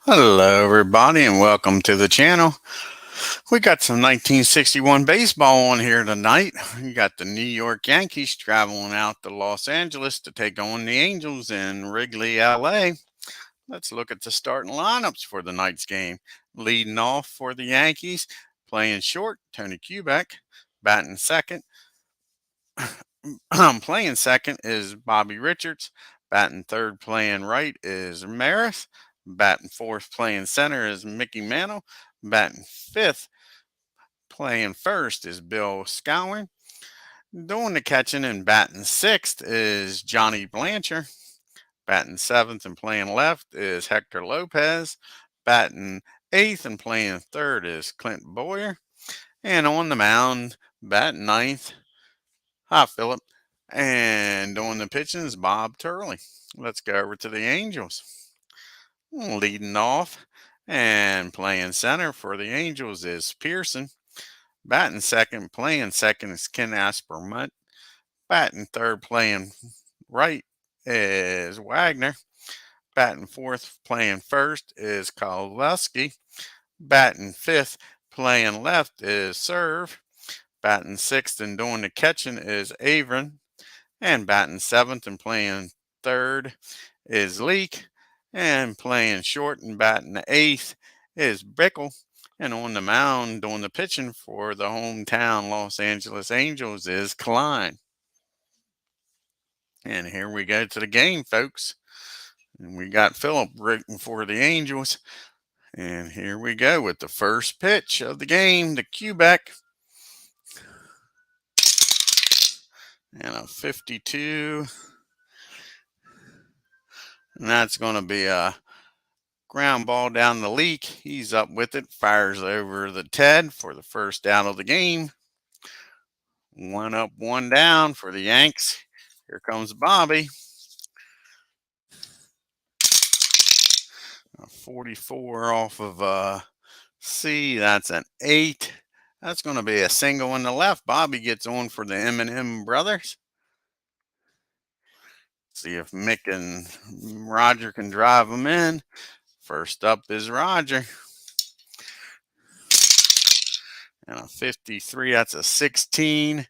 Hello, everybody, and welcome to the channel. We got some 1961 baseball on here tonight. We got the New York Yankees traveling out to Los Angeles to take on the Angels in Wrigley, LA. Let's look at the starting lineups for the night's game. Leading off for the Yankees, playing short, Tony Kubek. Batting second, playing second is Bobby Richards. Batting third, playing right is Maris. Batting fourth, playing center is Mickey Mantle. Batting fifth, playing first is Bill Skowron. Doing the catching and batting sixth is Johnny Blanchard. Batting seventh and playing left is Hector Lopez. Batting eighth and playing third is Clint Boyer. And on the mound, batting ninth, hi Philip. And doing the pitching is Bob Turley. Let's go over to the Angels. Leading off and playing center for the Angels is Pearson. Batting second, playing second is Ken Aspermunt. Batting third, playing right is Wagner. Batting fourth, playing first is Kowalski. Batting fifth, playing left is Serve. Batting sixth and doing the catching is Avron. And batting seventh and playing third is Leake. And playing short and batting eighth is Bickle. And on the mound doing the pitching for the hometown Los Angeles Angels is KLINE. And here we go to the game, folks. And we got Philip rooting for the Angels. And here we go with the first pitch of the game, the Quebec. And a 52. And that's going to be a ground ball down the Leak. He's up with it, fires over the Ted for the first out of the game. One up, one down for the Yanks. Here comes Bobby. A 44 off of C. That's an 8. That's going to be a single in the left. Bobby gets on for the M&M brothers. See if Mick and Roger can drive them in. First up is Roger. And a 53, that's a 16.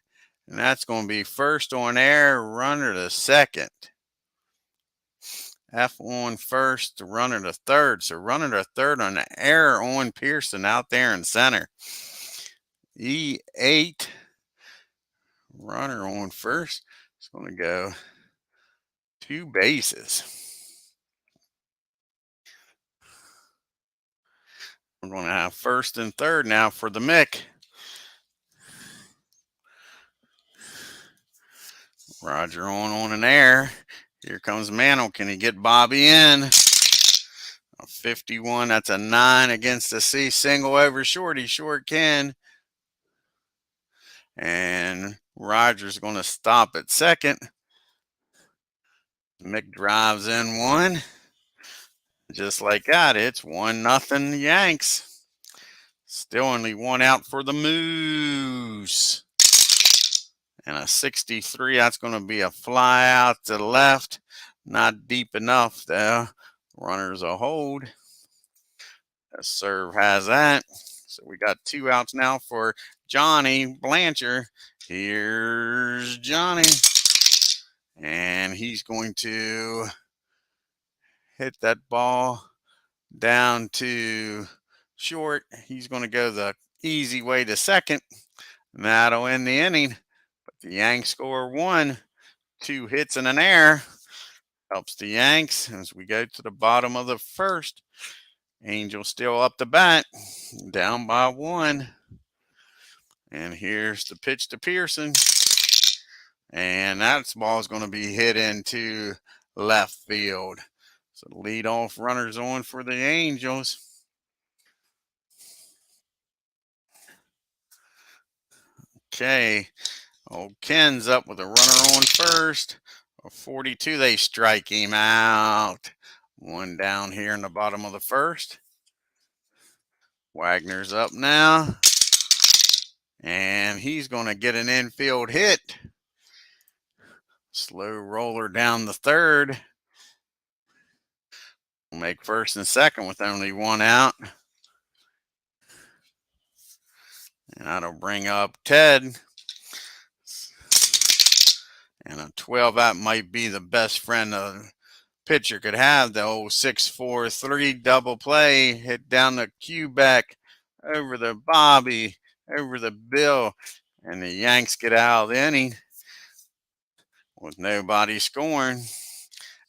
And that's going to be first on air, runner to second. F on first, runner to third. So runner to third on the air on Pearson out there in center. E8, runner on first. It's going to go 2 bases. We're going to have first and third now for the Mick. Roger on an air. Here comes Mantle. Can he get Bobby in? A 51. That's a 9 against the C. Single over short. He sure can. And Roger's going to stop at second. Mick drives in one. Just like that, it's 1-0 Yanks. Still only one out for the Moose. And a 63, that's going to be a fly out to the left. Not deep enough, though. Runner's a hold. A serve has that. So we got 2 outs now for Johnny Blanchard. Here's Johnny. And he's going to hit that ball down to short. He's going to go the easy way to second. And that'll end the inning. But the Yanks score 1. 2 hits and an error. Helps the Yanks as we go to the bottom of the first. Angels still up the bat. Down by 1. And here's the pitch to Pearson. And that ball is going to be hit into left field. So the leadoff runner's on for the Angels. Okay. Old Ken's up with a runner on first. A 42, they strike him out. 1 down here in the bottom of the first. Wagner's up now. And he's going to get an infield hit. Slow roller down the third. Make first and second with only one out. And that'll bring up Ted. And a 12 out might be the best friend a pitcher could have. The old 6-4-3 double play. Hit down the Q back over the Bobby, over the Bill. And the Yanks get out of the inning with nobody scoring.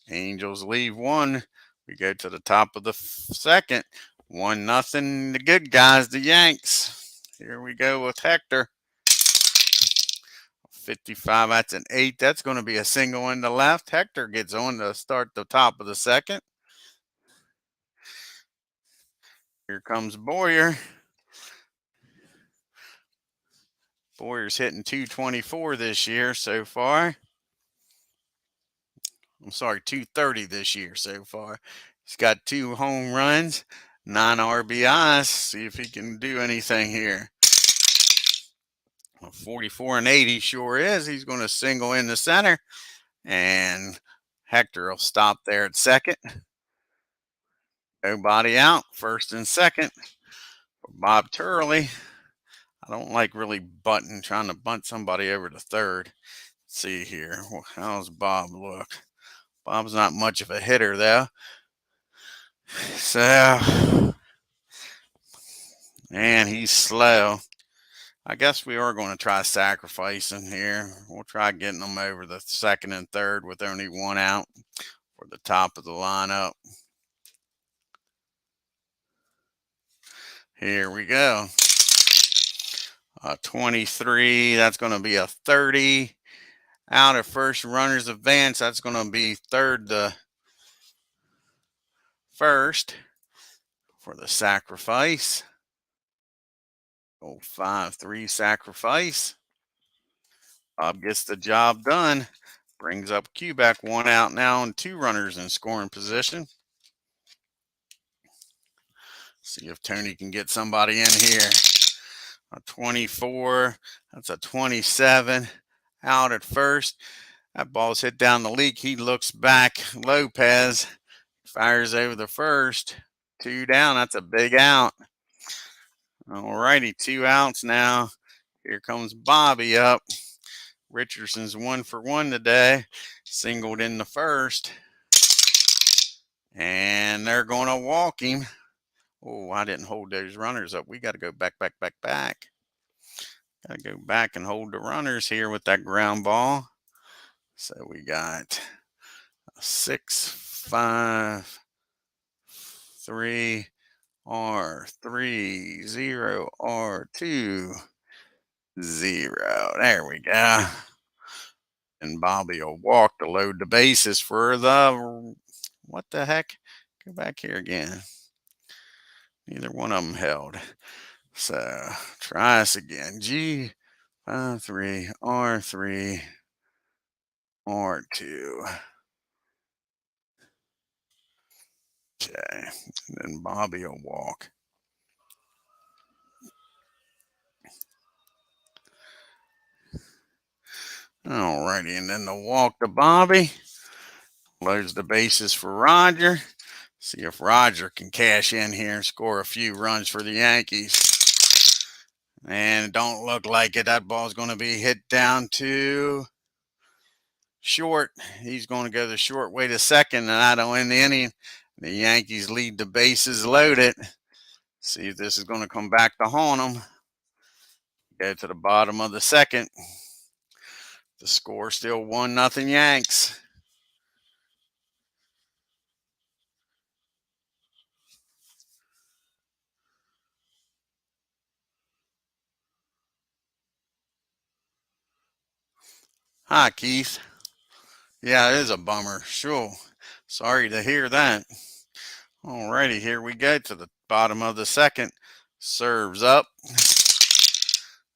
Angels leave one. We go to the top of the second. 1-0. The good guys, the Yanks. Here we go with Hector. 55, that's an 8. That's going to be a single in the left. Hector gets on to start the top of the second. Here comes Boyer. Boyer's hitting 224 this year so far. I'm sorry, 230 this year so far. He's got 2 home runs, 9 RBIs. See if he can do anything here. 44 and 80 sure is. He's going to single in the center. And Hector will stop there at second. Nobody out. First and second for Bob TURLEY. I don't like really trying to bunt somebody over to third. Let's see here. How's Bob look? Bob's not much of a hitter, though. So, and he's slow. I guess we are going to try sacrificing here. We'll try getting them over the second and third with only one out for the top of the lineup. Here we go. 23, that's going to be a 30. Out of first, runners advance. That's going to be third to first for the sacrifice. 5-3 sacrifice. Bob gets the job done. Brings up Q back, 1 out now and 2 runners in scoring position. See if Tony can get somebody in here. A 24, that's a 27. Out at first. That ball's hit down the leak. He looks back. Lopez fires over the first. 2 down. That's a big out. All righty, 2 outs now. Here comes Bobby up. Richardson's 1 for 1 today. Singled in the first. And they're going to walk him. Oh, I didn't hold those runners up. We got to go back. Got to go back and hold the runners here with that ground ball. So we got 6-5-3 R3 0 R2 0. There we go. And Bobby will walk to load the bases for the, what the heck? Go back here again. Neither one of them held. So try us again. G53 R3 R2. Okay. And then Bobby will walk. All righty. And then the walk to Bobby. Loads the bases for Roger. See if Roger can cash in here and score a few runs for the Yankees. And it don't look like it. That ball's going to be hit down to short. He's going to go the short way to second, and I don't win the inning. The Yankees lead the bases loaded. See if this is going to come back to haunt them. Go to the bottom of the second. The score still 1-0 Yanks. Hi, Keith. Yeah, it is a bummer. Sure. Sorry to hear that. All righty, here we go to the bottom of the second. Serves up.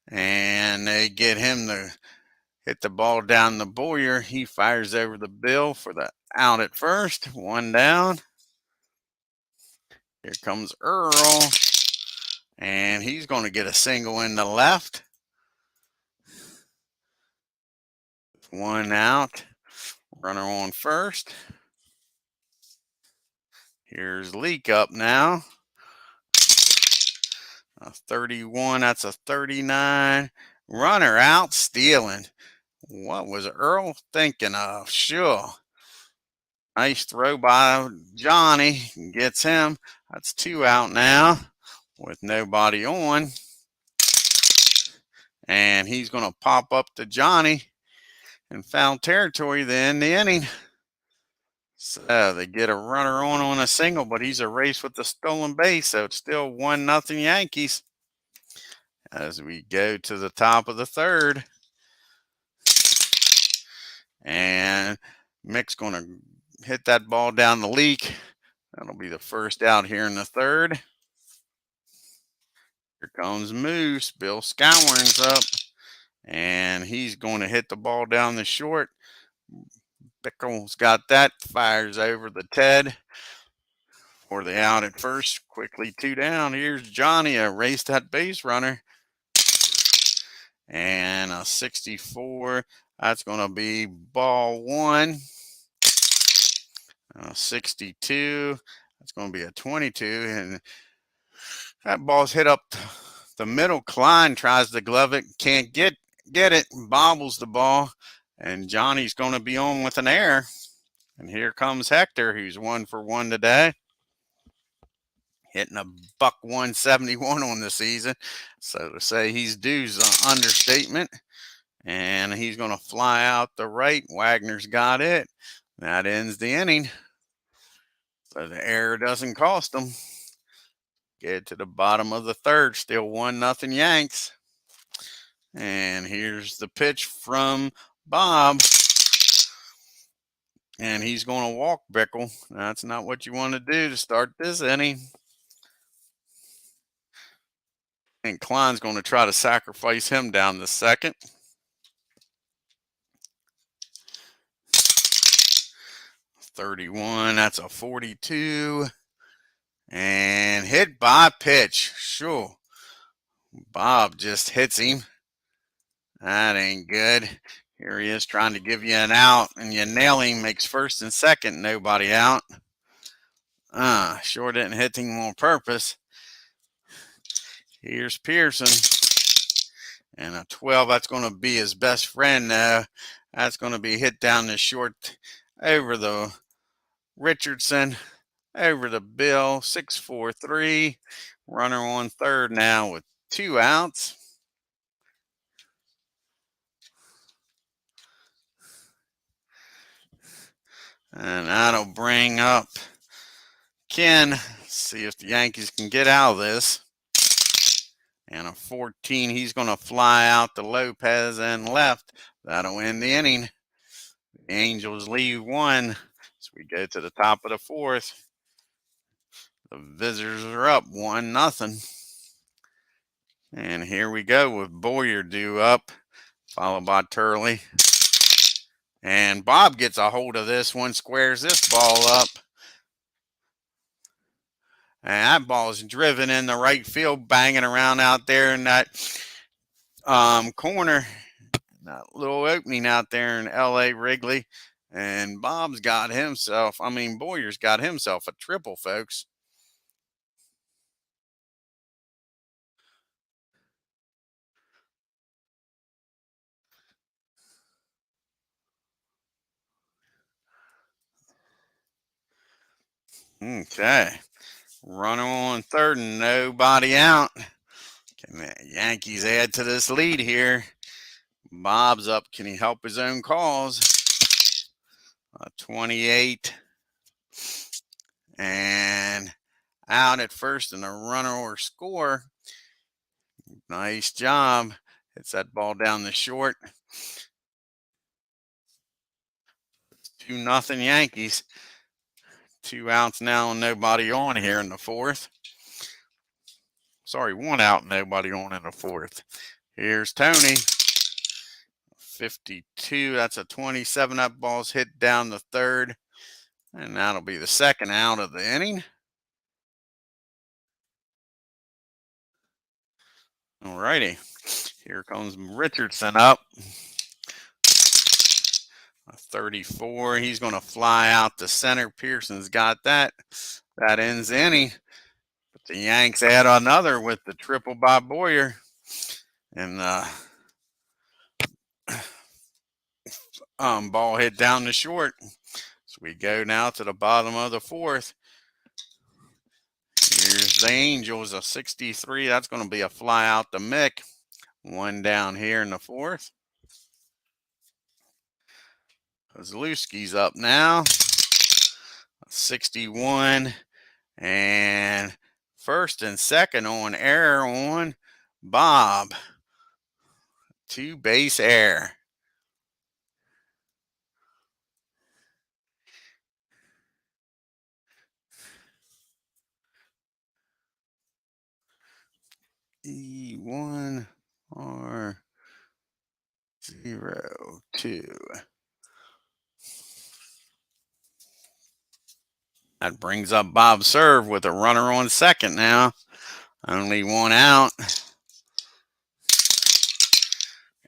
And they get him to hit the ball down the Boyer. He fires over the Bill for the out at first. 1 down. Here comes Earl. And he's going to get a single in the left. 1 out. Runner on first. Here's Leak up now. A 31, that's a 39. Runner out stealing. What was Earl thinking of? Sure. Nice throw by Johnny. Gets him. That's 2 out now with nobody on. And he's going to pop up to Johnny in foul territory to end the inning. So they get a runner on a single, but he's erased with the stolen base. So it's still 1-0 Yankees. As we go to the top of the third. And Mick's going to hit that ball down the Leak. That'll be the first out here in the third. Here comes Moose. Bill Scourings up. And he's going to hit the ball down the short. Bickle's got that. Fires over the Ted. For the out at first. Quickly 2 down. Here's Johnny. Erased that base runner. And a 64. That's going to be ball 1. 62. That's going to be a 22. And that ball's hit up the middle. KLINE tries to glove it. Can't get it. Bobbles the ball. And Johnny's going to be on with an error. And here comes Hector, who's 1 for 1 today. Hitting a buck 171 on the season. So to say he's due is an understatement. And he's going to fly out the right. Wagner's got it. That ends the inning. So the error doesn't cost them. Get to the bottom of the third. Still 1-0 Yanks. And here's the pitch from Bob. And he's going to walk Bickle. That's not what you want to do to start this inning. And KLINE's going to try to sacrifice him down the second. .31, that's a 42. And hit by pitch. Sure. Bob just hits him. That ain't good. Here he is trying to give you an out, and you nail him. Makes first and second, nobody out. Sure didn't hit him on purpose. Here's Pearson. And a 12, that's going to be his best friend now. That's going to be hit down the short over the Richardson, over the Bill, 6-4-3. Runner on third now with 2 outs. And that'll bring up Ken. See if the Yankees can get out of this. And a 14, he's going to fly out to Lopez and left. That'll end the inning. The Angels leave 1. So we go to the top of the fourth. The visitors are up 1-0. And here we go with Boyer due up, followed by TURLEY. And Bob gets a hold of this one, squares this ball up. And that ball is driven in the right field, banging around out there in that corner. That little opening out there in L.A. Wrigley. And Boyer's got himself a triple, folks. Okay. Runner on third and nobody out. Can the Yankees add to this lead here? Bob's up. Can he help his own cause? 28. And out at first, and a runner or score. Nice job. Hits that ball down the short. 2-0 Yankees. 2 outs now and nobody on here in the fourth. Sorry, 1 out and nobody on in the fourth. Here's Tony. 52. That's a 27. That ball's hit down the third. And that'll be the second out of the inning. All righty. Here comes Richardson up. A 34. He's going to fly out to center. Pearson's got that. That ends the inning. But the Yanks add another with the triple by Boyer. And ball hit down the short. So we go now to the bottom of the fourth. Here's the Angels, a 63. That's going to be a fly out to Mick. One down here in the fourth. Kozlowski's up now. 61. And first and second on error on Bob. Two base error. E1 R02. That brings up Bob Serve with a runner on second now. Only one out.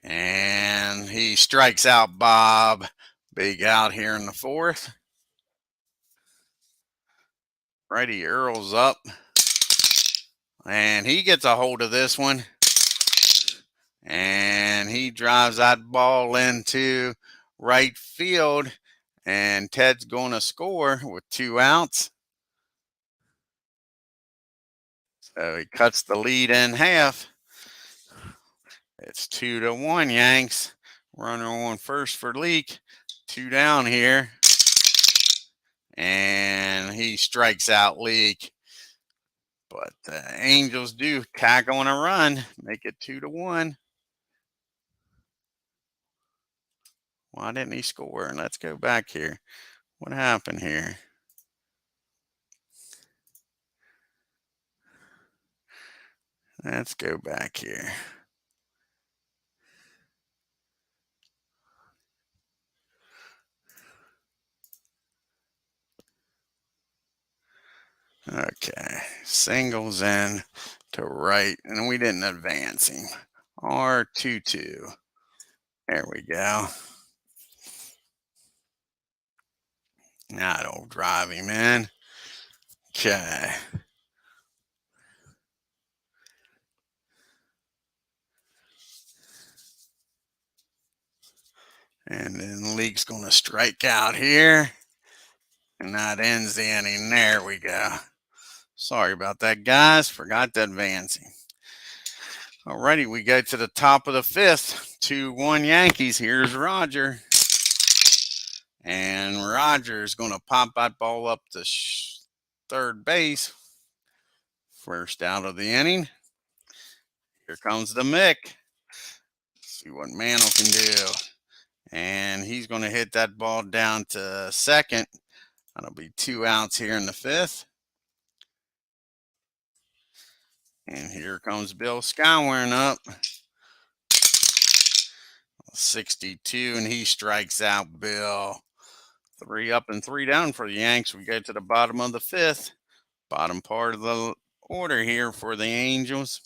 And he strikes out Bob. Big out here in the fourth. Freddie Earl's up. And he gets a hold of this one. And he drives that ball into right field. And Ted's going to score with 2 outs. So he cuts the lead in half. It's 2-1 Yanks. Runner on first for Leake. 2 down here. And he strikes out Leake. But the Angels do tack on a run. Make it 2-1. Why didn't he score? Let's go back here. What happened here? Let's go back here. Okay, singles in to right, and we didn't advance him. R22. There we go. Now don't drive him in. Okay. And then Leake's going to strike out here. And that ends the inning. There we go. Sorry about that, guys. Forgot to advance him. Alrighty, we go to the top of the fifth. 2-1 Yankees. Here's Roger. And Roger's going to pop that ball up to third base. First out of the inning. Here comes the Mick. See what Mantle can do. And he's going to hit that ball down to second. That'll be 2 outs here in the fifth. And here comes Bill Skywern up. 62, and he strikes out Bill. 3 up and 3 down for the Yanks. We go to the bottom of the fifth. Bottom part of the order here for the Angels.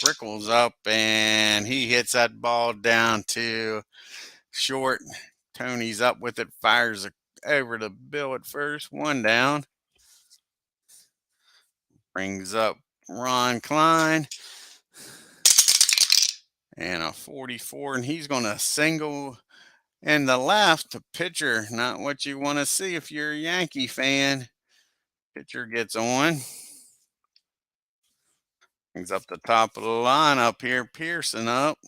Brickle's up, and he hits that ball down to short. Tony's up with it, fires over to Bill at first. 1 down. Brings up Ron KLINE. And a 44, and he's going to single in the left. Pitcher, not what you want to see if you're a Yankee fan. Pitcher gets on. Brings up the top of the lineup here. Pearson up.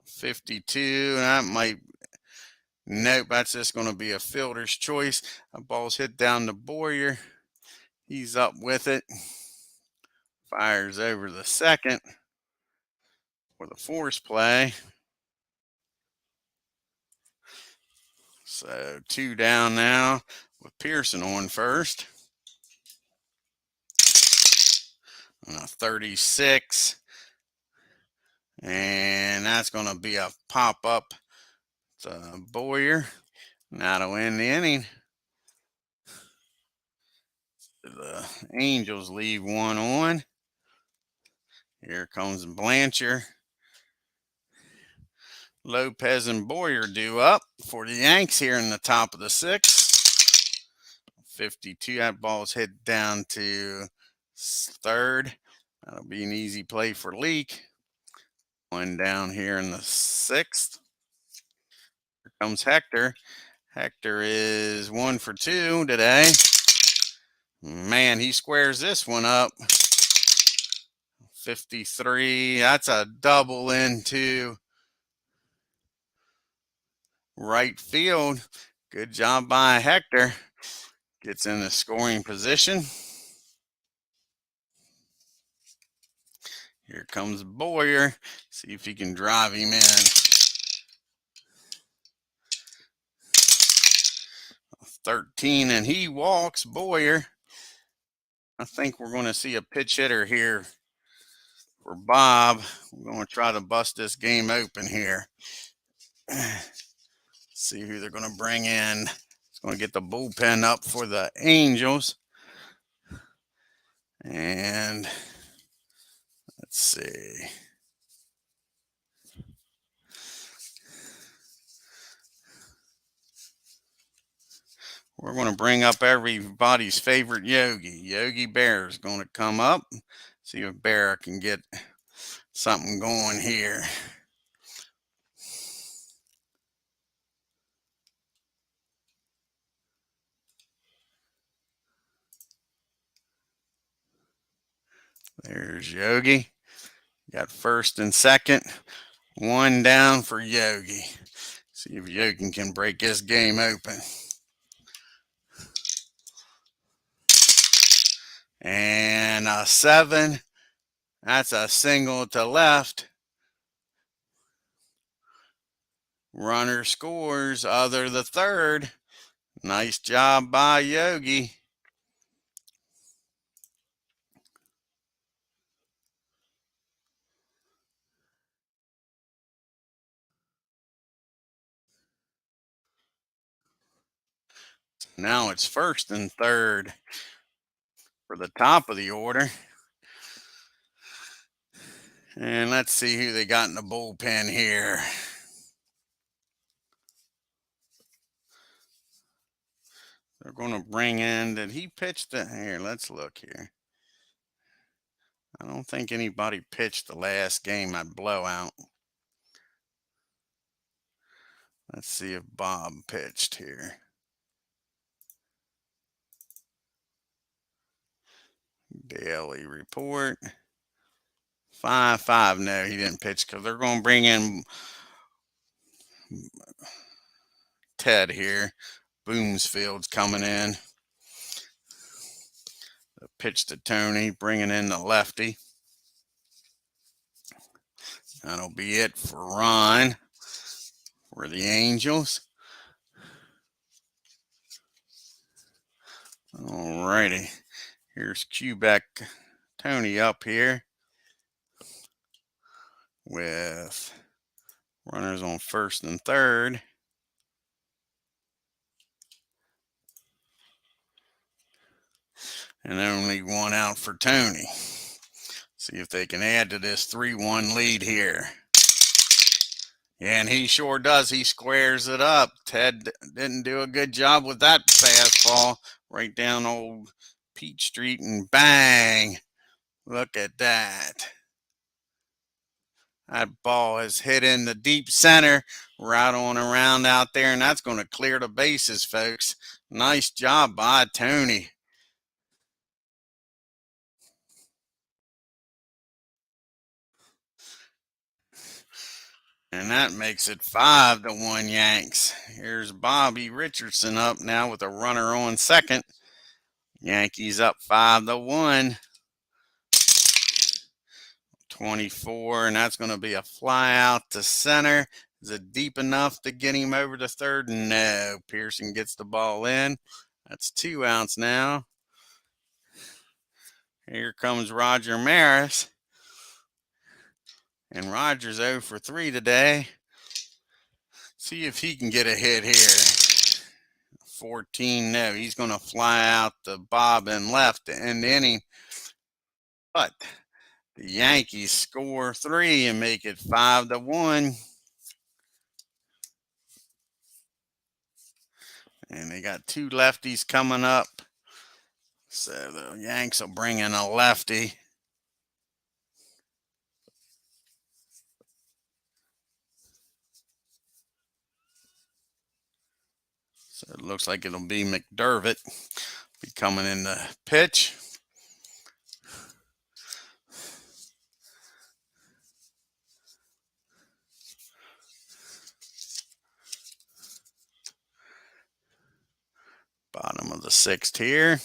52. That might. Nope, that's just going to be a fielder's choice. That ball's hit down to Boyer. He's up with it. Fires over the second for the force play. So 2 down now with Pearson on first. And a 36. And that's going to be a pop-up to Boyer. That'll end the inning. The Angels leave 1 on. Here comes Blanchard. Lopez and Boyer due up for the Yanks here in the top of the sixth. 52. That ball's hit down to third. That'll be an easy play for Leake. One down here in the sixth. Here comes Hector. Hector is 1 for 2 today. Man, he squares this one up. 53. That's a double into right field. Good job by Hector. Gets in the scoring position. Here comes Boyer. See if he can drive him in. 13, and he walks Boyer. I think we're going to see a pitch hitter here for Bob. We're going to try to bust this game open here. See who they're going to bring in. It's going to get the bullpen up for the Angels. And let's see. We're going to bring up everybody's favorite Yogi. Yogi Bear is going to come up. See if Bear can get something going here. There's Yogi. Got first and second. One down for Yogi. See if Yogi can break this game open. And a 7. That's a single to left. Runner scores. Other the third. Nice job by Yogi. Now it's first and third for the top of the order. And let's see who they got in the bullpen here. They're going to bring in, did he pitch the, here, let's look here. I don't think anybody pitched the last game at blowout. Let's see if Bob pitched here. Daily report. 5-5. No, he didn't pitch because they're going to bring in Ted here. Boomsfield's coming in. The pitch to Tony, bringing in the lefty. That'll be it for Ron for the Angels. All righty. Here's Quebec Tony up here with runners on first and third. And only one out for Tony. See if they can add to this 3-1 lead here. And he sure does. He squares it up. Ted didn't do a good job with that fastball right down old Peach Street, and bang. Look at that. That ball is hit in the deep center, right on around out there, and that's going to clear the bases, folks. Nice job by Tony. And that makes it 5-1 Yanks. Here's Bobby Richardson up now with a runner on second. Yankees up 5-1. 24, and that's going to be a fly out to center. Is it deep enough to get him over to third? No. Pearson gets the ball in. That's 2 outs now. Here comes Roger Maris. And Roger's 0 for 3 today. See if he can get a hit here. 14, no. He's going to fly out to Bob and left to end the inning. But the Yankees score 3 and make it 5-1. And they got two lefties coming up. So the Yanks will bring in a lefty. So it looks like it'll be McDermott be coming in the pitch. Bottom of the sixth here.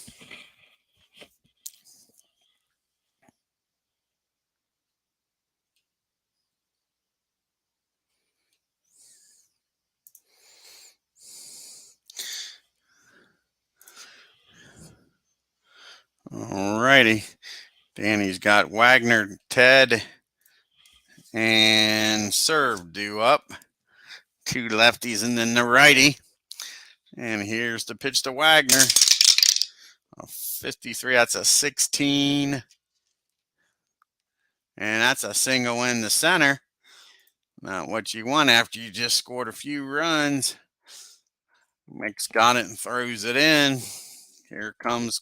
All righty. Danny's got Wagner, Ted, and Serve due up. Two lefties and then the righty. And here's the pitch to Wagner. 53, that's a 16. And that's a single in the center. Not what you want after you just scored a few runs. Mick's got it and throws it in. Here comes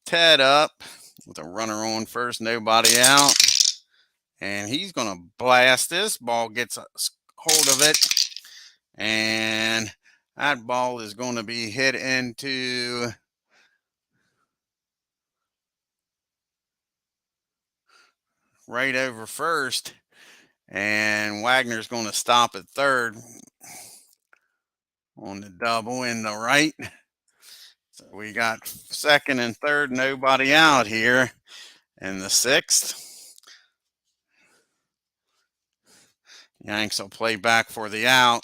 Ted up with a runner on first, nobody out. And he's going to blast this. Ball gets a hold of it. And that ball is going to be hit into right over first. And Wagner's going to stop at third on the double in the right. So we got second and third, nobody out here in the sixth. Yanks will play back for the out.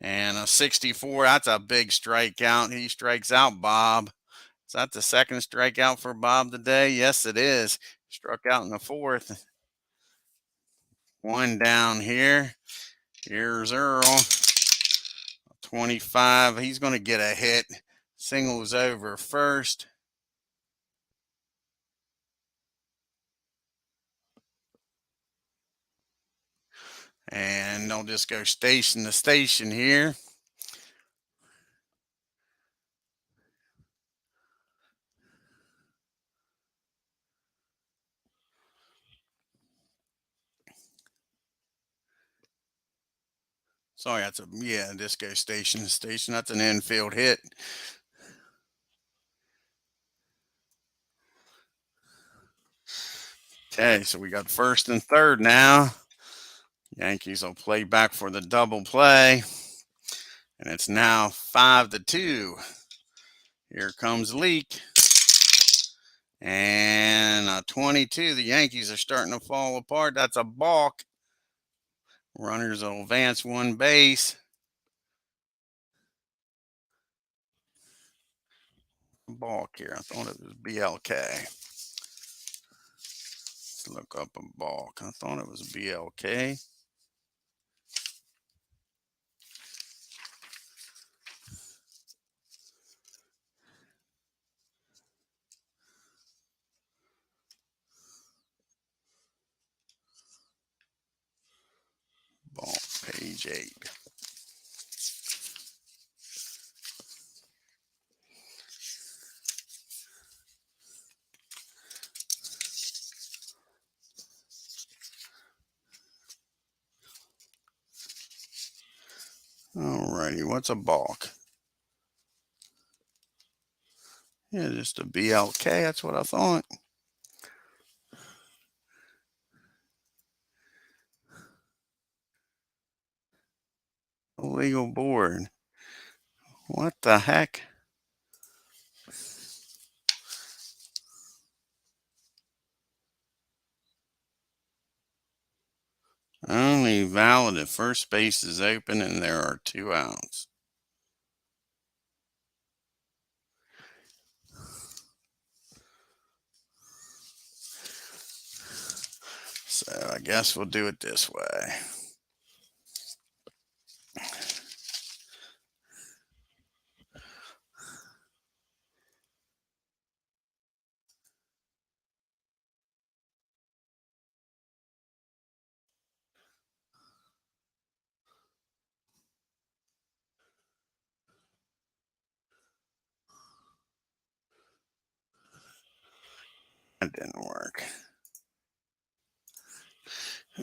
And a 64, that's a big strikeout. He strikes out Bob. Is that the second strikeout for Bob today? Yes, it is. Struck out in the fourth. One down here. Here's Earl. 25. He's going to get a hit. Singles over first. And they'll just go station to station here. Sorry, that's a, yeah, disco station to station. That's an infield hit. Okay, so we got first and third now. Yankees will play back for the double play. And it's now 5-2. Here comes Leak. And a 22. The Yankees are starting to fall apart. That's a balk. Runners will advance one base. Balk here. I thought it was BLK. Let's look up a balk. I thought it was BLK. Balk, page 8. Alrighty, what's a balk? Yeah, just a BLK. That's what I thought. Illegal board. What the heck? Only valid if first base is open and there are 2 outs. So I guess we'll do it this way.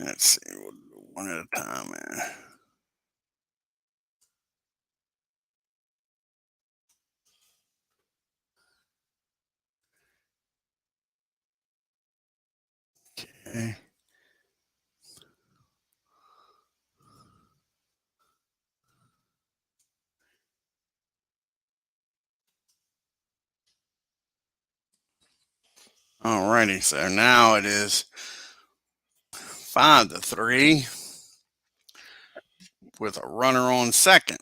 Let's see, we'll do one at a time, man. Okay. Alrighty, so now it is 5-3 with a runner on second.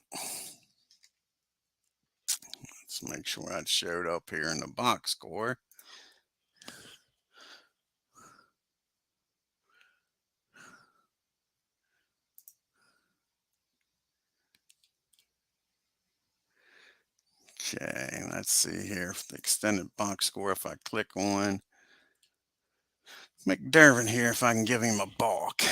Let's make sure that showed up here in the box score. Okay, let's see here. The extended box score, if I click on McDermott here, if I can give him a balk.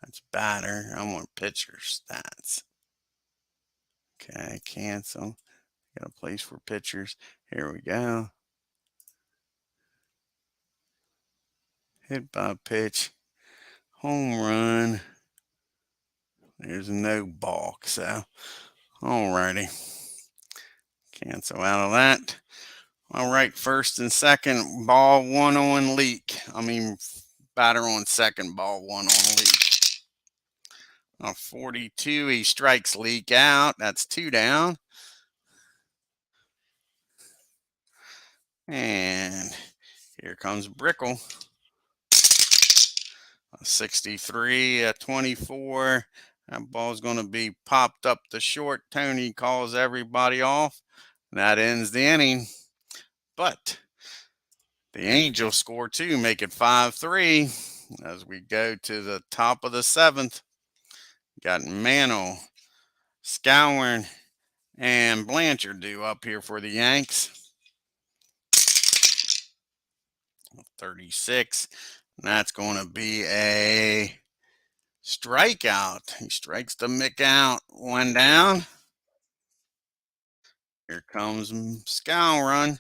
That's batter. I want pitcher stats. Okay, cancel. Got a place for pitchers. Here we go. Hit by pitch. Home run. There's no balk, so alrighty. Cancel out of that. All right, first and second, ball one on Leak. Batter on second, ball one on Leak. 42, he strikes Leak out. That's 2 down. And here comes Brickle. 63, 24. That ball's going to be popped up the short. Tony calls everybody off. That ends the inning. But the Angels score 2, make it 5-3 as we go to the top of the 7th. Got Mano, Scourin, and Blanchard due up here for the Yanks. 36. And that's going to be a strikeout. He strikes the Mick out. 1 down. Here comes Scourin.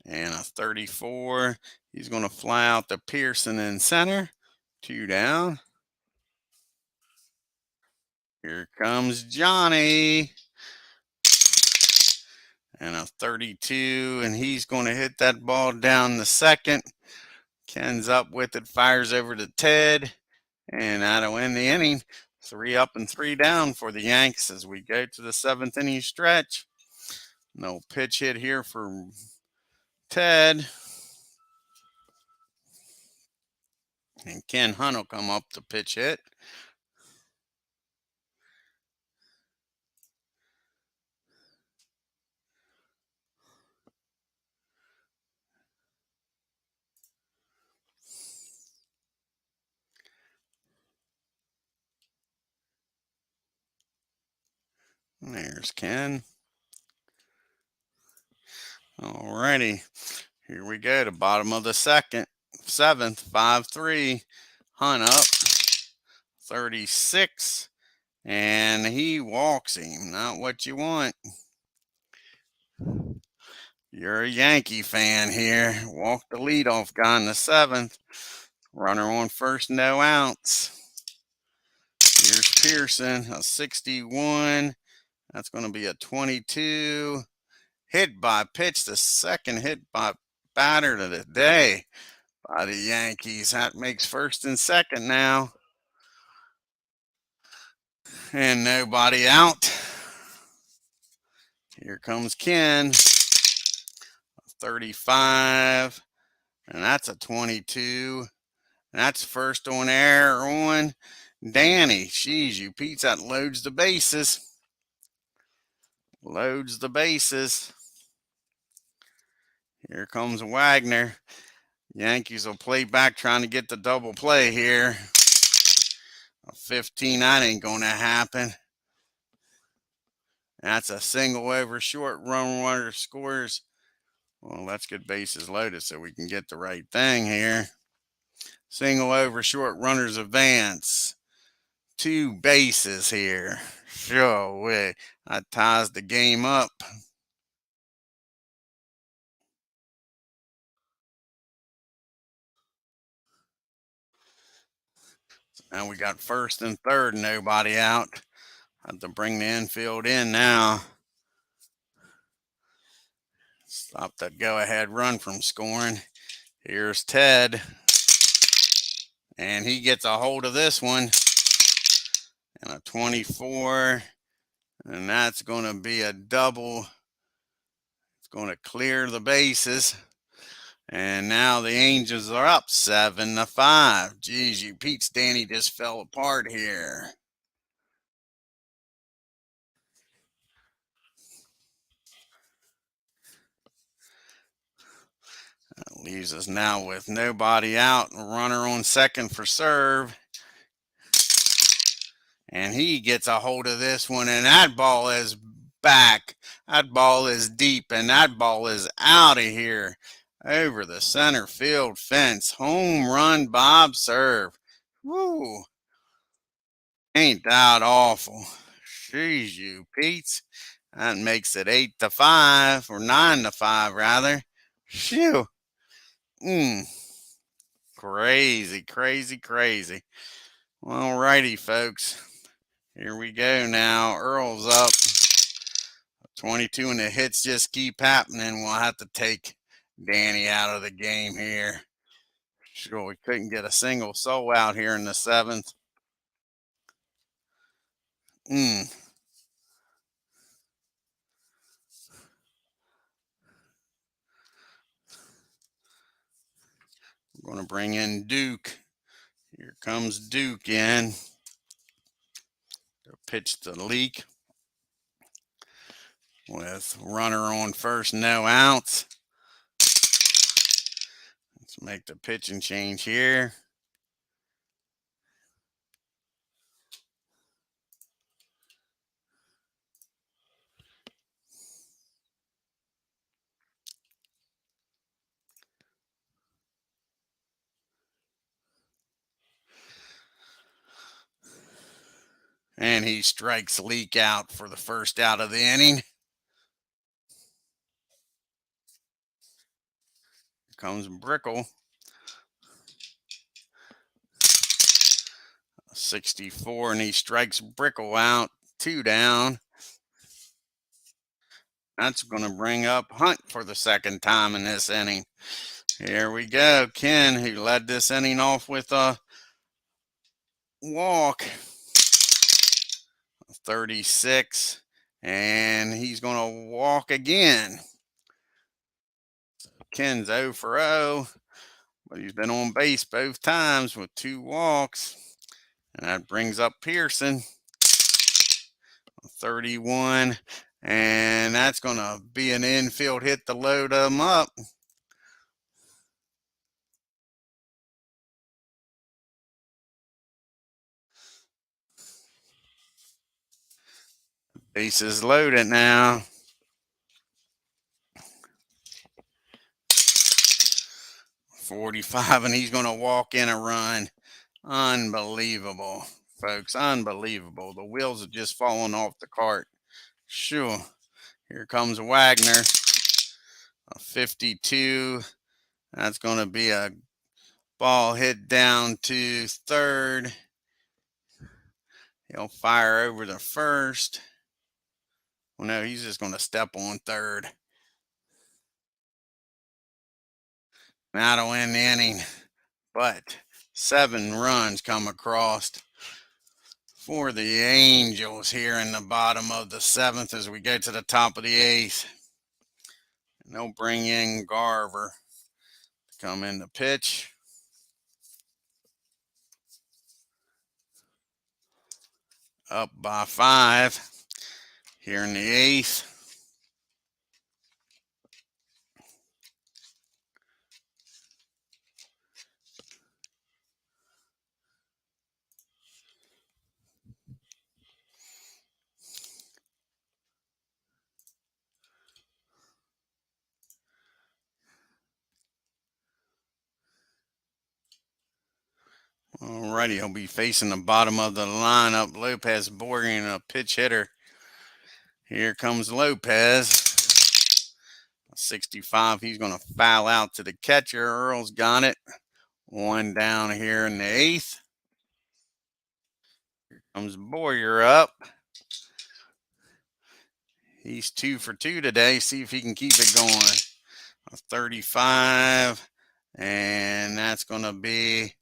And a 34. He's going to fly out to Pearson in center. 2 down. Here comes Johnny. And a 32. And he's going to hit that ball down the second. Ken's up with it, fires over to Ted. And that'll end the inning. 3 up and 3 down for the Yanks as we go to the 7th inning stretch. No pitch hit here for Ted. And Ken Hunt will come up to pitch hit. There's Ken. Alrighty. Here we go to bottom of the 7th, 5-3. Hunt up. 36. And he walks him. Not what you want. You're a Yankee fan here. Walk the leadoff guy in the 7th. Runner on first, no outs. Here's Pearson, a 61. That's going to be a 22. Hit by pitch, the second hit by batter of the day by the Yankees. That makes first and second now. And nobody out. Here comes Ken. 35. And that's a 22. And that's first on air on Danny. Jeez, you Pete, that loads the bases. Loads the bases. Here comes Wagner. Yankees will play back trying to get the double play here. A 15, that ain't going to happen. That's a single over short. Runner scores. Well, let's get bases loaded so we can get the right thing here. Single over short, runners advance. 2 bases here. Sure way. That ties the game up. Now we got first and third, nobody out. Have to bring the infield in now. Stop that go-ahead run from scoring. Here's Ted. And he gets a hold of this one. And a 24. And that's going to be a double. It's going to clear the bases. And now the Angels are up 7-5. Geez, you Pete's Danny just fell apart here. That leaves us now with nobody out, and a runner on second for serve. And he gets a hold of this one, and that ball is back. That ball is deep, and that ball is out of here. Over the center field fence. Home run, Bob Serve. Woo. Ain't that awful? Jeez, you Pete's. That makes it 8-5, or 9-5 rather. Phew. Crazy, crazy, crazy. All righty, folks. Here we go now. Earl's up 22, and the hits just keep happening. We'll have to take Danny out of the game here. Sure, we couldn't get a single soul out here in the seventh. We're going to bring in Duke. Here comes Duke in. They'll pitch the leak with runner on first, no outs. Let's make the pitching change here. And he strikes Leak out for the first out of the inning. Here comes Brickle. 64, and he strikes Brickle out. 2 down. That's going to bring up Hunt for the second time in this inning. Here we go. Ken, who led this inning off with a walk. 36, and he's going to walk again. Ken's 0 for 0, but he's been on base both times with 2 walks. And that brings up Pearson. 31, and that's going to be an infield hit to load them up. Bases loaded now. 45, and he's going to walk in a run. Unbelievable, folks. Unbelievable. The wheels have just fallen off the cart. Sure. Here comes Wagner. A 52. That's going to be a ball hit down to third. He'll fire over to first. Well, no, he's just going to step on third. That'll end the inning. But 7 runs come across for the Angels here in the bottom of the 7th as we go to the top of the 8th. And they'll bring in Garver to come in the pitch. Up by 5 here in the 8th. Alrighty, he'll be facing the bottom of the lineup. Lopez Borgin, a pitch hitter. Here comes Lopez. 65, he's going to foul out to the catcher. Earl's got it. 1 down here in the 8th. Comes Boyer up. He's 2 for 2 today. See if he can keep it going. A 35, and that's going to be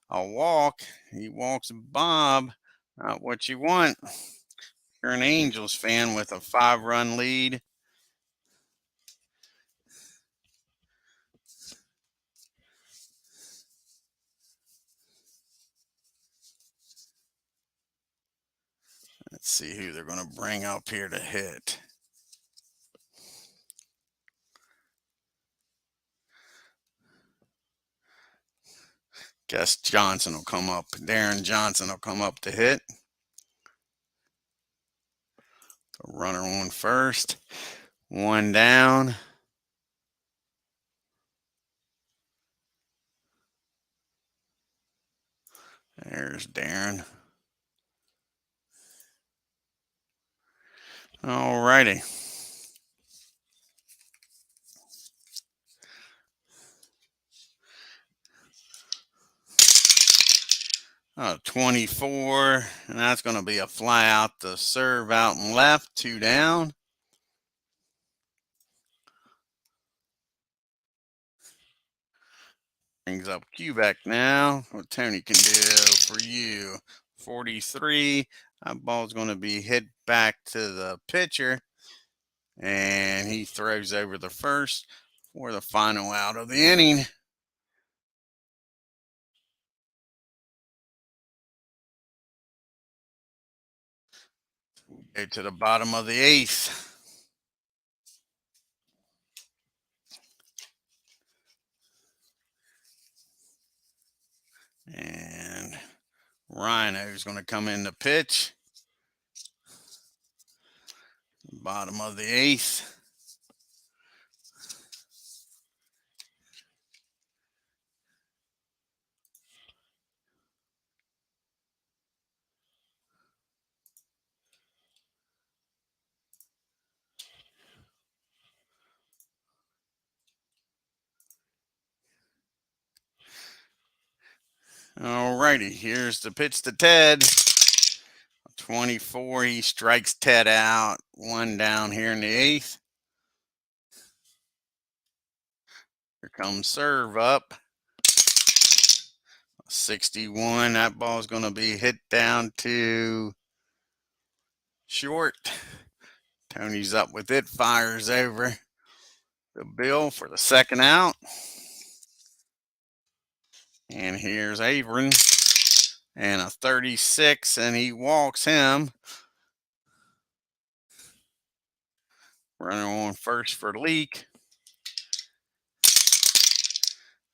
a walk. He walks Bob. Not what you want. You're an Angels fan with a 5-run lead. Let's see who they're going to bring up here to hit. Guess Johnson will come up. Darren Johnson will come up to hit. The runner on first. 1 down. There's Darren. All righty. 24, and that's going to be a fly out to serve out and left, 2 down. Brings up Quebec now. What Tony can do for you. 43. That ball's going to be hit back to the pitcher, and he throws over the first for the final out of the inning. Go to the bottom of the 8th. And Rhino's going to come in the pitch. Bottom of the 8th. All righty, here's the pitch to Ted. 24, he strikes Ted out. 1 down here in the 8th. Here comes serve up. 61, that ball's going to be hit down to short. Tony's up with it, fires over the Bill for the second out. And here's Avery, and a 36, and he walks him. Runner on first for Leak.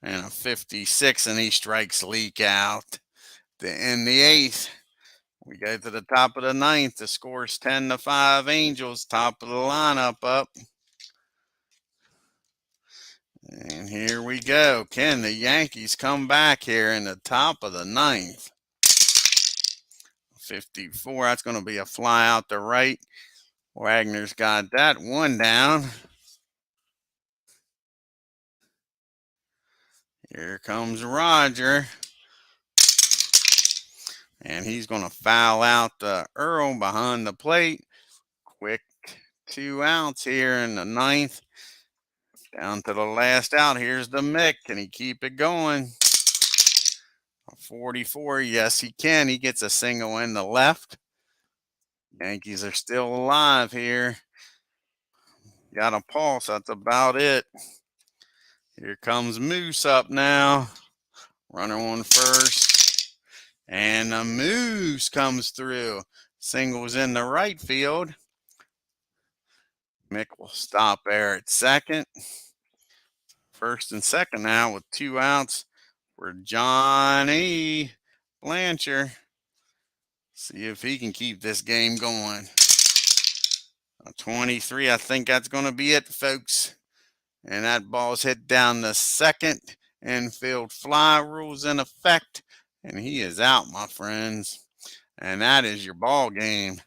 And a 56, and he strikes Leak out. In the 8th, we go to the top of the 9th. The score's 10-5 Angels. Top of the lineup up. And here we go. Can the Yankees come back here in the top of the 9th? 54, that's going to be a fly out to right. Wagner's got that 1 down. Here comes Roger. And he's going to foul out Earl behind the plate. Quick 2 outs here in the 9th. Down to the last out. Here's the Mick. Can he keep it going? 44. Yes, he can. He gets a single in the left. Yankees are still alive here. Got a pulse. That's about it. Here comes Moose up now. Runner on first. And the Moose comes through. Singles in the right field. Mick will stop there at second. First and second now with 2 outs for Johnny Blanchard. See if he can keep this game going. 23, I think that's going to be it, folks. And that ball's hit down the second. Infield fly rules in effect. And he is out, my friends. And that is your ball game.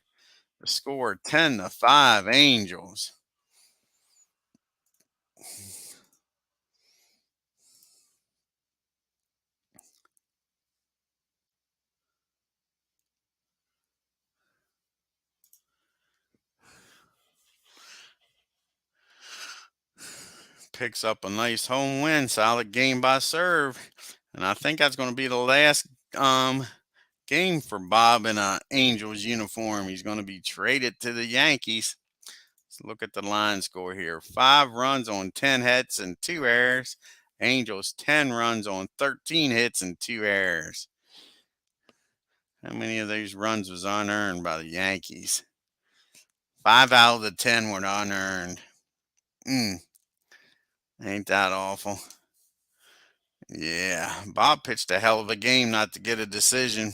The score 10-5 Angels. picks up a nice home win. Solid game by serve. And I think that's going to be the last game for Bob in a Angels uniform. He's going to be traded to the Yankees. Let's look at the line score here. 5 runs on 10 hits and 2 errors. Angels 10 runs on 13 hits and 2 errors. How many of those runs was unearned by the Yankees? 5 out of the 10 were unearned. Ain't that awful? Yeah, Bob pitched a hell of a game not to get a decision.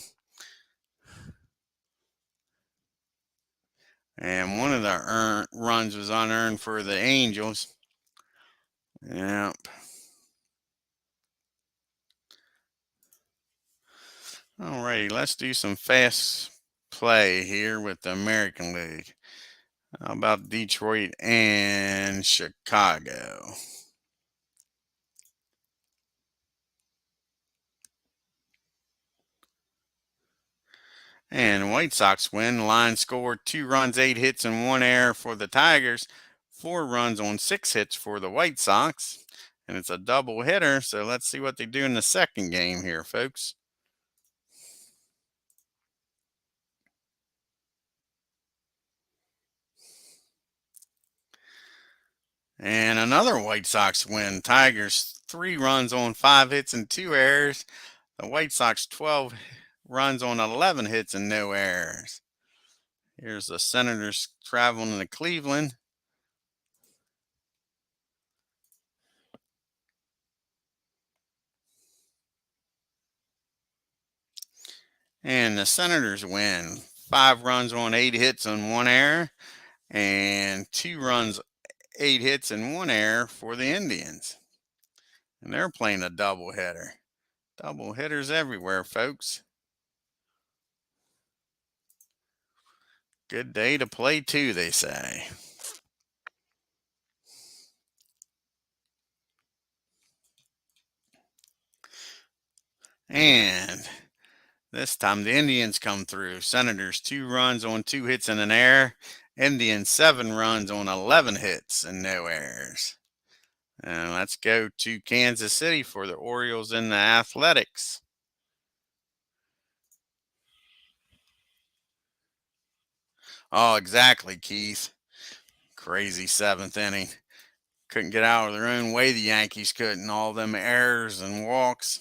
And one of the runs was unearned for the Angels. Yep. Alrighty, let's do some fast play here with the American League. How about Detroit and Chicago? And White Sox win. Line scored 2 runs, 8 hits, and 1 error for the Tigers. 4 runs on 6 hits for the White Sox. And it's a double hitter, so let's see what they do in the second game here, folks. And another White Sox win. Tigers 3 runs on 5 hits and 2 errors. The White Sox 12 runs on 11 hits and no errors. Here's the Senators traveling to Cleveland. And the Senators win. 5 runs on 8 hits and 1 error. And 2 runs, 8 hits, and 1 error for the Indians. And they're playing a doubleheader. Double hitters everywhere, folks. Good day to play too, they say. And this time the Indians come through. Senators 2 runs on 2 hits and an error. Indians 7 runs on 11 hits and no errors. And let's go to Kansas City for the Orioles and the Athletics. Oh, exactly, Keith. Crazy 7th inning. Couldn't get out of their own way, the Yankees couldn't. All them errors and walks.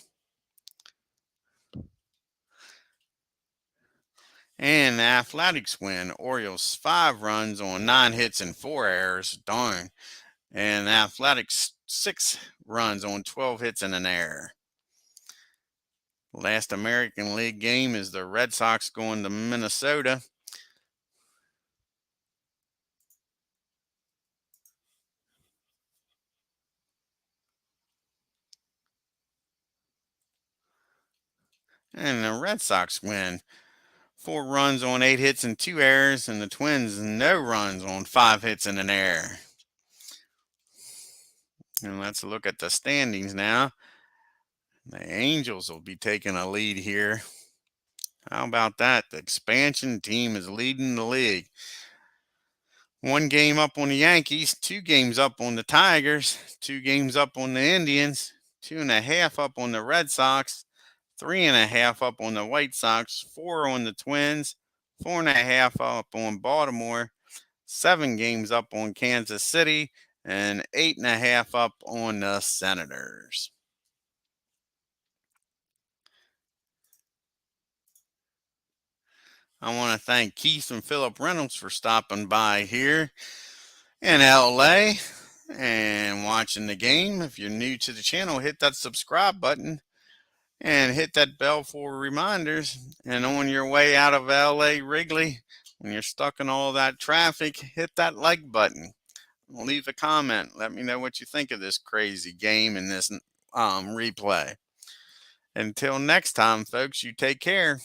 And the Athletics win. Orioles 5 runs on 9 hits and 4 errors. Darn. And the Athletics 6 runs on 12 hits and an error. Last American League game is the Red Sox going to Minnesota. And the Red Sox win. 4 runs on 8 hits and 2 errors. And the Twins no runs on 5 hits and an error. And let's look at the standings now. The Angels will be taking a lead here. How about that? The expansion team is leading the league. 1 game up on the Yankees, 2 games up on the Tigers, 2 games up on the Indians, 2.5 up on the Red Sox, 3.5 up on the White Sox, 4 on the Twins, 4.5 up on Baltimore, 7 games up on Kansas City, and 8.5 up on the Senators. I want to thank Keith and Philip Reynolds for stopping by here in LA and watching the game. If you're new to the channel, hit that subscribe button and hit that bell for reminders. And on your way out of LA Wrigley, when you're stuck in all that traffic, hit that like button. Leave a comment. Let me know what you think of this crazy game and this replay. Until next time, folks, you take care.